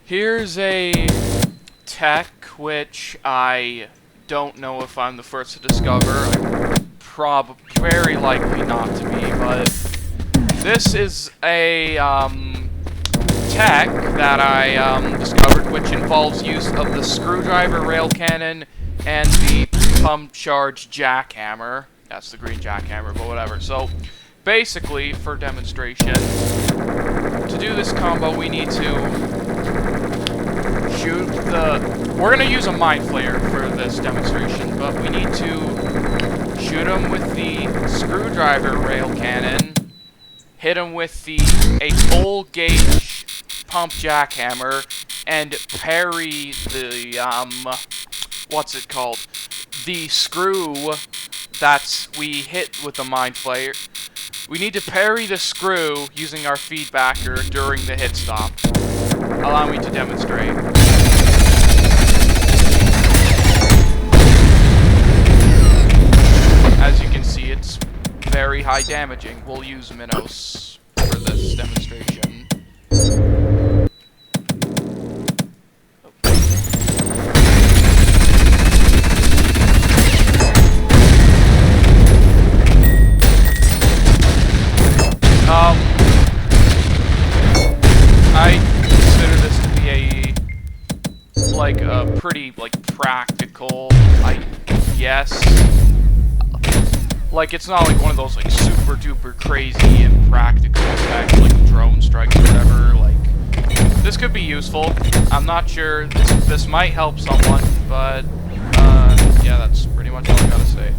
Here's a tech which I don't know if I'm the first to discover. Very likely not to be, but this is a tech that I discovered, which involves use of the screwdriver rail cannon and the pump charge jackhammer. That's the green jackhammer, but whatever. So basically, for demonstration, to do this combo, we need to shoot the... We're going to use a mind flayer for this demonstration, but we need to shoot him with the screwdriver rail cannon, hit him with a full gauge pump jackhammer, and parry the, what's it called? The screw we hit with the mind flayer. We need to parry the screw using our feedbacker during the hit stop. Allow me to demonstrate. As you can see, it's very high damaging. We'll use minnows for this demonstration. I consider this to be a pretty, practical, I guess. Like, it's not like one of those, super duper crazy and practical effects, like drone strikes or whatever. This could be useful. I'm not sure. This might help someone, but, yeah, that's pretty much all I gotta say.